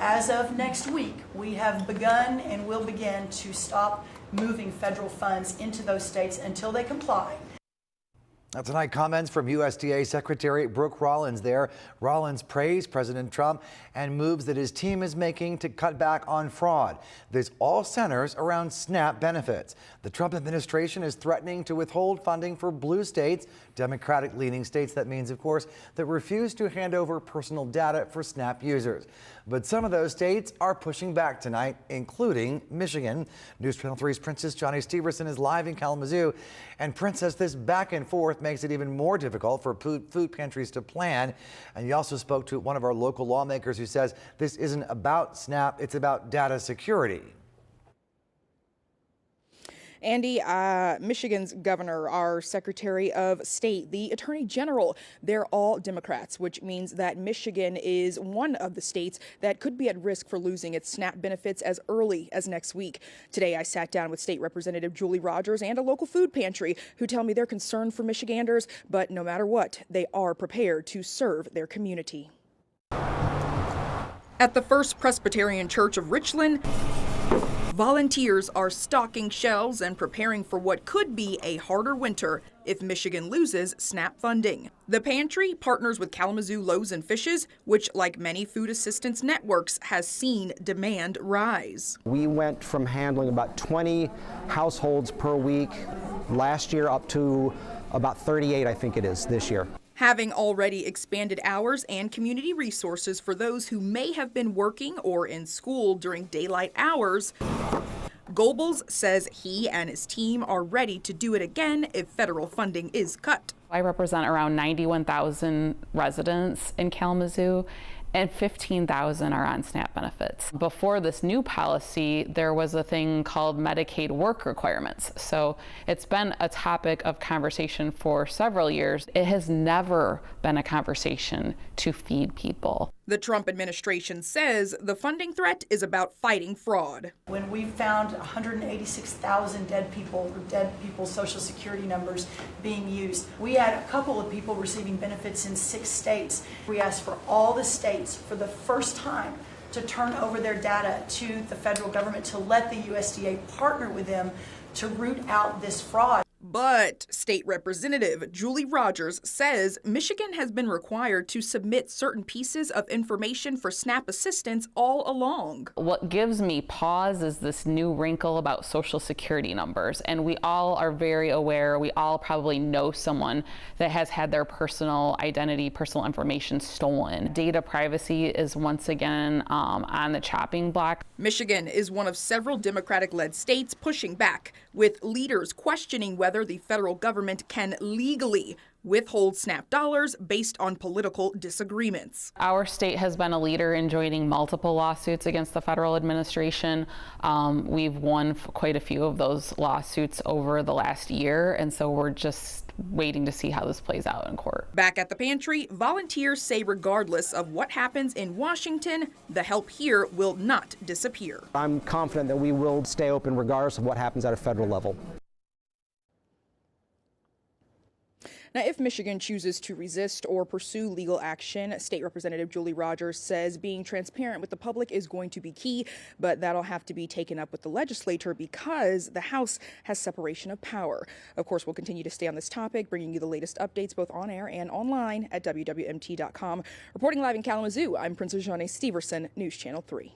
as of next week, we have begun and will begin to stop moving federal funds into those states until they comply. Now tonight, comments from USDA Secretary Brooke Rollins there. Rollins praised President Trump and moves that his team is making to cut back on fraud. This all centers around SNAP benefits. The Trump administration is threatening to withhold funding for blue states, Democratic-leaning states. That means, of course, that refuse to hand over personal data for SNAP users. But some of those states are pushing back tonight, including Michigan. News Channel 3's Princess Johnny Steverson is live in Kalamazoo. And Princess, this back and forth makes it even more difficult for food pantries to plan. And you also spoke to one of our local lawmakers who says this isn't about SNAP, it's about data security. Andy, Michigan's governor, our Secretary of State, the Attorney General, they're all Democrats, which means that Michigan is one of the states that could be at risk for losing its SNAP benefits as early as next week. Today, I sat down with State Representative Julie Rogers and a local food pantry who tell me they're concerned for Michiganders, but no matter what, they are prepared to serve their community. At the First Presbyterian Church of Richland, volunteers are stocking shelves and preparing for what could be a harder winter if Michigan loses SNAP funding. The pantry partners with Kalamazoo Loaves and Fishes, which, like many food assistance networks, has seen demand rise. We went from handling about 20 households per week last year up to about 38, I think it is, this year. Having already expanded hours and community resources for those who may have been working or in school during daylight hours, Goebbels says he and his team are ready to do it again if federal funding is cut. I represent around 91,000 residents in Kalamazoo, and 15,000 are on SNAP benefits. Before this new policy, there was a thing called Medicaid work requirements. So it's been a topic of conversation for several years. It has never been a conversation to feed people. The Trump administration says the funding threat is about fighting fraud. When we found 186,000 dead people's Social Security numbers being used, we had a couple of people receiving benefits in 6 states. We asked for all the states for the first time to turn over their data to the federal government to let the USDA partner with them to root out this fraud. But State Representative Julie Rogers says Michigan has been required to submit certain pieces of information for SNAP assistance all along. What gives me pause is this new wrinkle about Social Security numbers. And we all are very aware, we all probably know someone that has had their personal identity, personal information stolen. Data privacy is once again on the chopping block. Michigan is one of several Democratic-led states pushing back, with leaders questioning whether the federal government can legally withhold SNAP dollars based on political disagreements. Our state has been a leader in joining multiple lawsuits against the federal administration. We've won quite a few of those lawsuits over the last year, and so we're just waiting to see how this plays out in court. Back at the pantry, volunteers say regardless of what happens in Washington, the help here will not disappear. I'm confident that we will stay open regardless of what happens at a federal level. Now, if Michigan chooses to resist or pursue legal action, State Representative Julie Rogers says being transparent with the public is going to be key, but that'll have to be taken up with the legislature because the House has separation of power. Of course, we'll continue to stay on this topic, bringing you the latest updates both on air and online at WWMT.com. Reporting live in Kalamazoo, I'm Princess Johnny Steverson, News Channel 3.